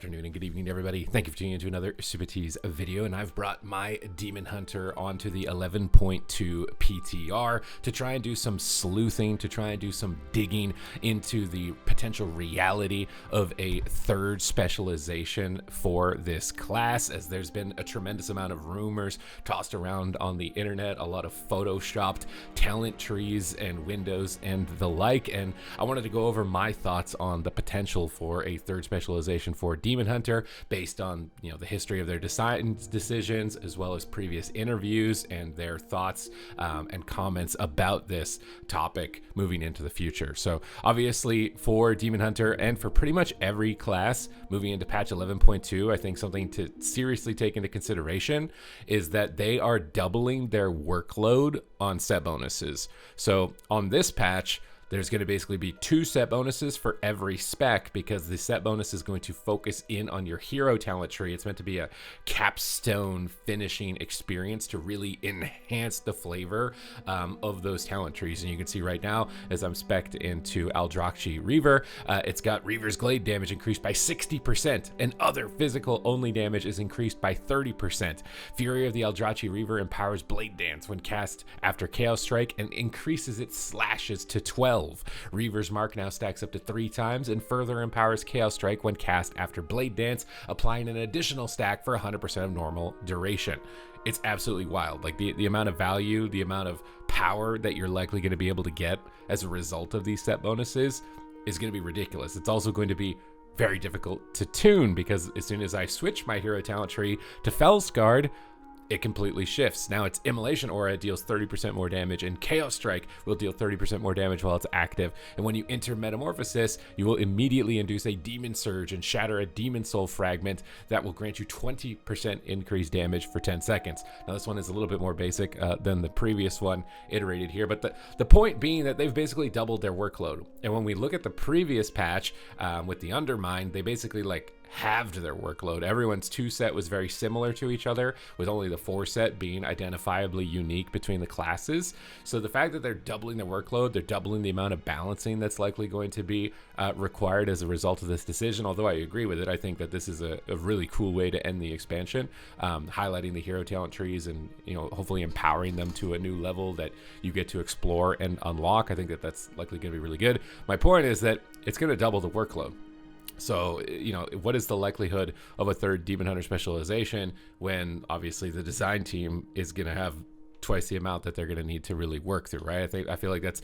afternoon, and good evening, everybody. Thank you for tuning into another Super Tease video, and I've brought my Demon Hunter onto the 11.2 PTR to try and do some sleuthing, to try and do some digging into the potential reality of a third specialization for this class, as there's been a tremendous amount of rumors tossed around on the internet, a lot of photoshopped talent trees and windows and the like, and I wanted to go over my thoughts on the potential for a third specialization for Demon Hunter based on the history of their design decisions, as well as previous interviews and their thoughts and comments about this topic moving into the future. So obviously for Demon Hunter and for pretty much every class moving into patch 11.2, I think something to seriously take into consideration is that they are doubling their workload on set bonuses. So on this patch, there's going to basically be 2 set bonuses for every spec, because the set bonus is going to focus in on your hero talent tree. It's meant to be a capstone finishing experience to really enhance the flavor of those talent trees. And you can see right now, as I'm spec'd into Aldrachi Reaver, it's got Reaver's Glade damage increased by 60%, and other physical only damage is increased by 30%. Fury of the Aldrachi Reaver empowers Blade Dance when cast after Chaos Strike and increases its slashes to 12. Reaver's Mark now stacks up to 3 times and further empowers Chaos Strike when cast after Blade Dance, applying an additional stack for 100% of normal duration. It's absolutely wild. Like the amount of value, the amount of power that you're likely going to be able to get as a result of these set bonuses is going to be ridiculous. It's also going to be very difficult to tune, because as soon as I switch my hero talent tree to Fellsguard, it completely shifts. Now its Immolation Aura deals 30% more damage, and Chaos Strike will deal 30% more damage while it's active. And when you enter Metamorphosis, you will immediately induce a Demon Surge and shatter a Demon Soul Fragment that will grant you 20% increased damage for 10 seconds. Now this one is a little bit more basic than the previous one iterated here, but the point being that they've basically doubled their workload. And when we look at the previous patch with the Undermine, they basically halved their workload. Everyone's 2 set was very similar to each other, with only the 4 set being identifiably unique between the classes. So the fact that they're doubling their workload, they're doubling the amount of balancing that's likely going to be required as a result of this decision. Although I agree with it, I think that this is a really cool way to end the expansion, highlighting the hero talent trees and hopefully empowering them to a new level that you get to explore and unlock. I think that that's likely going to be really good. My point is that it's going to double the workload. So, what is the likelihood of a third Demon Hunter specialization when obviously the design team is going to have twice the amount that they're going to need to really work through, right? I feel like that's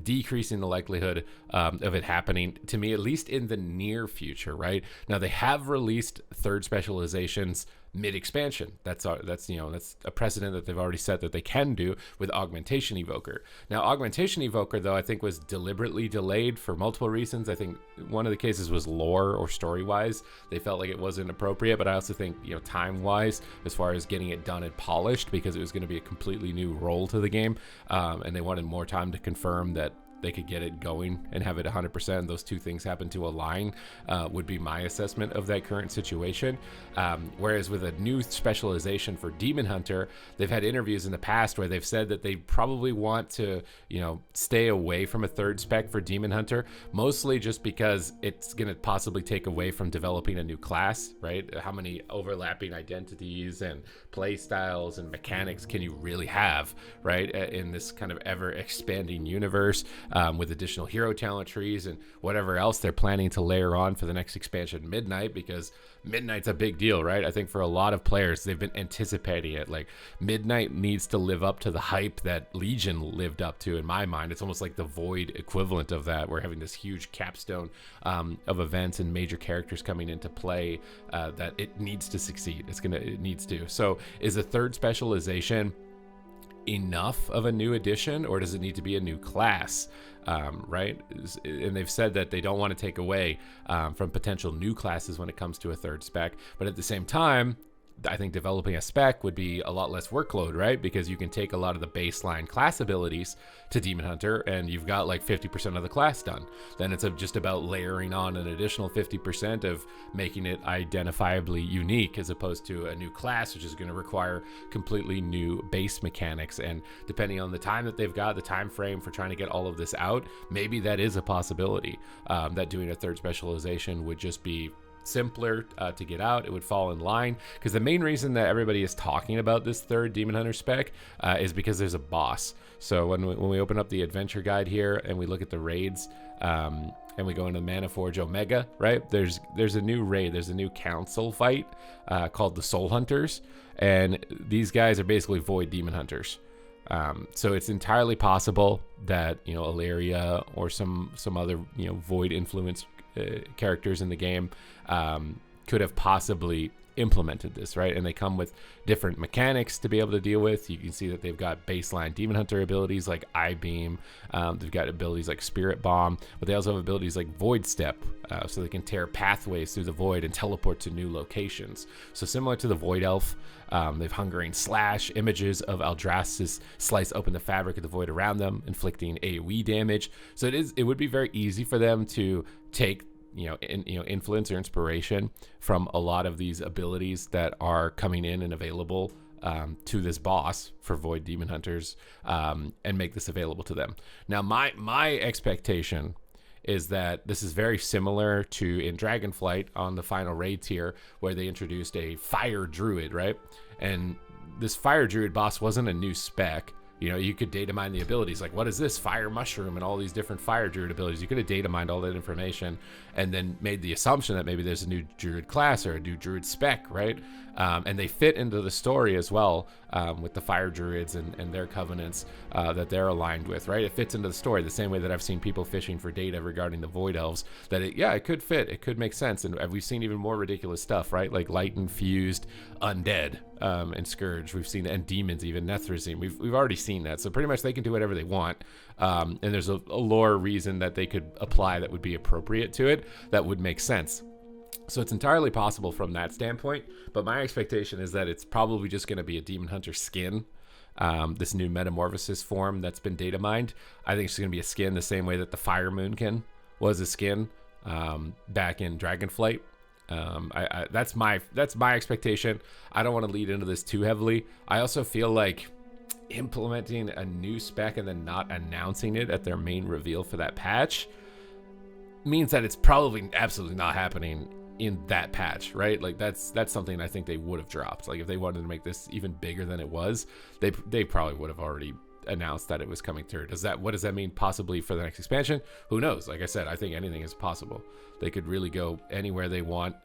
decreasing the likelihood of it happening, to me, at least in the near future, right? Now they have released third specializations mid-expansion. That's a precedent that they've already set that they can do with Augmentation Evoker. Now Augmentation Evoker, though, I think was deliberately delayed for multiple reasons. I think one of the cases was lore or story-wise. They felt like it wasn't appropriate, but I also think time-wise, as far as getting it done and polished, because it was going to be a completely new role to the game, and they wanted more time to confirm that they could get it going and have it 100%. Those 2 things happen to align, would be my assessment of that current situation. Whereas with a new specialization for Demon Hunter, they've had interviews in the past where they've said that they probably want to, stay away from a third spec for Demon Hunter, mostly just because it's going to possibly take away from developing a new class, right? How many overlapping identities and play styles and mechanics can you really have, right, in this kind of ever expanding universe? With additional hero talent trees and whatever else they're planning to layer on for the next expansion, Midnight, because Midnight's a big deal, right? I think for a lot of players, they've been anticipating it. Like, Midnight needs to live up to the hype that Legion lived up to, in my mind. It's almost like the Void equivalent of that. We're having this huge capstone of events and major characters coming into play that it needs to succeed. It needs to. So is a third specialization enough of a new addition, or does it need to be a new class, right? And they've said that they don't want to take away from potential new classes when it comes to a third spec, but at the same time, I think developing a spec would be a lot less workload, right? Because you can take a lot of the baseline class abilities to Demon Hunter and you've got like 50% of the class done. Then it's just about layering on an additional 50% of making it identifiably unique, as opposed to a new class, which is going to require completely new base mechanics. And depending on the time that they've got, the time frame for trying to get all of this out, maybe that is a possibility, that doing a third specialization would just be simpler to get out. It would fall in line, because the main reason that everybody is talking about this third Demon Hunter spec is because there's a boss. So when we open up the adventure guide here and we look at the raids, and we go into Manaforge Omega, right? There's a new raid, there's a new council fight called the Soul Hunters, and these guys are basically void demon hunters. So it's entirely possible that, you know, Ilaria or some other, you know, void influence characters in the game could have possibly implemented this, right? And they come with different mechanics to be able to deal with. You can see that they've got baseline demon hunter abilities like Eye Beam. They've got abilities like Spirit Bomb, but they also have abilities like Void Step, so they can tear pathways through the void and teleport to new locations. So similar to the Void Elf, they've Hungering Slash. Images of Eldrastis slice open the fabric of the void around them, inflicting AoE damage. So it would be very easy for them to take influence or inspiration from a lot of these abilities that are coming in and available to this boss for void demon hunters, and make this available to them. Now my expectation is that this is very similar to in Dragonflight on the final raid tier, where they introduced a fire druid, right? And this fire druid boss wasn't a new spec. You know, you could data mine the abilities, like what is this fire mushroom and all these different fire druid abilities. You could have data mined all that information and then made the assumption that maybe there's a new druid class or a new druid spec, right? And they fit into the story as well, with the fire druids and their covenants that they're aligned with, right? It fits into the story the same way that I've seen people fishing for data regarding the void elves, that it could fit, it could make sense. And we've seen even more ridiculous stuff, right? Like light infused undead and scourge. We've seen, and demons, even Nethrezim. We've already seen that. So pretty much they can do whatever they want. And there's a lore reason that they could apply that would be appropriate to it, that would make sense. So it's entirely possible from that standpoint, but my expectation is that it's probably just going to be a demon hunter skin. This new metamorphosis form that's been data mined, I think it's going to be a skin the same way that the Fire Moonkin was a skin back in Dragonflight. That's my expectation. I don't want to lead into this too heavily. I also feel like implementing a new spec and then not announcing it at their main reveal for that patch means that it's probably absolutely not happening in that patch, right? Like that's something I think they would have dropped. Like if they wanted to make this even bigger than it was, they probably would have already announced that it was coming through. What does that mean possibly for the next expansion? Who knows? Like I said, I think anything is possible. They could really go anywhere they want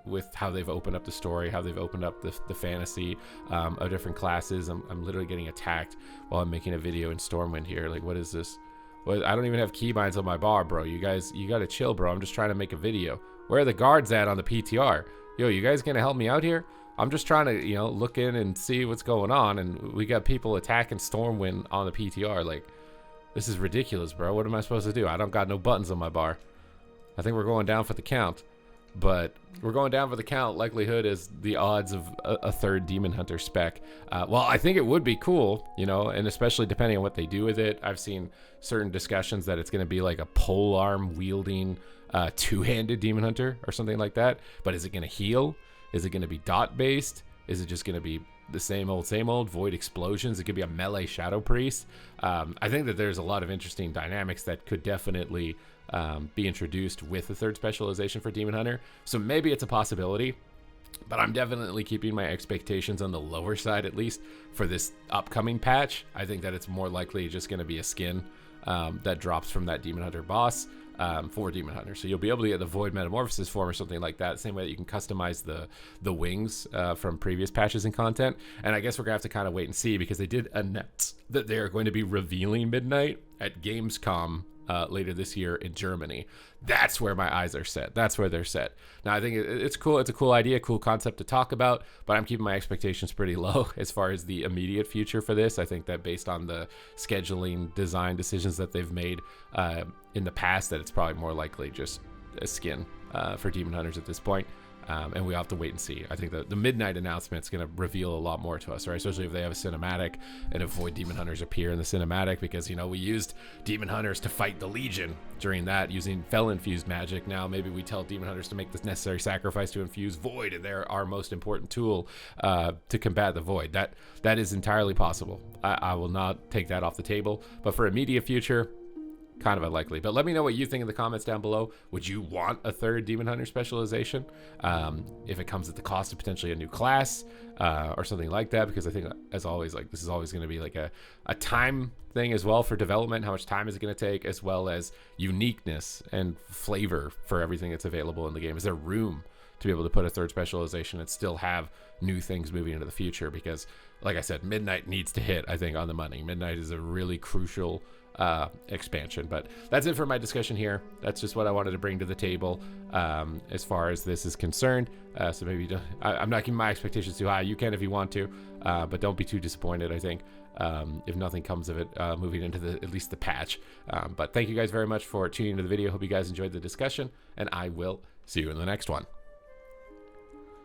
with how they've opened up the story, how they've opened up the fantasy of different classes. I'm literally getting attacked while I'm making a video in Stormwind here. Like, what is this? Well, I don't even have keybinds on my bar, bro. You guys, you gotta chill, bro. I'm just trying to make a video. Where are the guards at on the PTR? Yo, you guys gonna help me out here? I'm just trying to, look in and see what's going on, and we got people attacking Stormwind on the PTR. Like, this is ridiculous, bro. What am I supposed to do? I don't got no buttons on my bar. I think we're going down for the count. But we're going down for the count. Likelihood is the odds of a third Demon Hunter spec. Well, I think it would be cool, and especially depending on what they do with it. I've seen certain discussions that it's going to be like a polearm wielding two-handed Demon Hunter or something like that. But is it going to heal? Is it going to be dot based? Is it just going to be the same old void explosions? It could be a melee Shadow Priest. I think that there's a lot of interesting dynamics that could definitely be introduced with the third specialization for Demon Hunter. So maybe it's a possibility, but I'm definitely keeping my expectations on the lower side, at least for this upcoming patch. I think that it's more likely just going to be a skin that drops from that Demon Hunter boss for Demon Hunter. So you'll be able to get the Void Metamorphosis form or something like that, same way that you can customize the wings from previous patches and content. And I guess we're gonna have to kind of wait and see, because they did announce that they're going to be revealing Midnight at Gamescom later this year in Germany. That's where my eyes are set. That's where they're set. Now, I think it's cool. It's a cool idea, cool concept to talk about, but I'm keeping my expectations pretty low as far as the immediate future for this. I think that based on the scheduling design decisions that they've made in the past, that it's probably more likely just a skin for Demon Hunters at this point. And we have to wait and see. I think the Midnight announcement is going to reveal a lot more to us, right? Especially if they have a cinematic and if Void Demon Hunters appear in the cinematic, because, we used Demon Hunters to fight the Legion during that using Fel-infused magic. Now maybe we tell Demon Hunters to make this necessary sacrifice to infuse Void, and they're our most important tool to combat the Void. That is entirely possible. I will not take that off the table. But for immediate future, kind of unlikely. But let me know what you think in the comments down below. Would you want a third Demon Hunter specialization? If it comes at the cost of potentially a new class or something like that, because I think, as always, like, this is always going to be like a time thing as well for development. How much time is it going to take, as well as uniqueness and flavor for everything that's available in the game? Is there room to be able to put a third specialization and still have new things moving into the future? Because, like I said, Midnight needs to hit, I think, on the money. Midnight is a really crucial expansion. But that's it for my discussion here. That's just what I wanted to bring to the table as far as this is concerned. So maybe I'm not keeping my expectations too high. You can if you want to, but don't be too disappointed, I think, if nothing comes of it moving into at least the patch. But thank you guys very much for tuning into the video. Hope you guys enjoyed the discussion, and I will see you in the next one.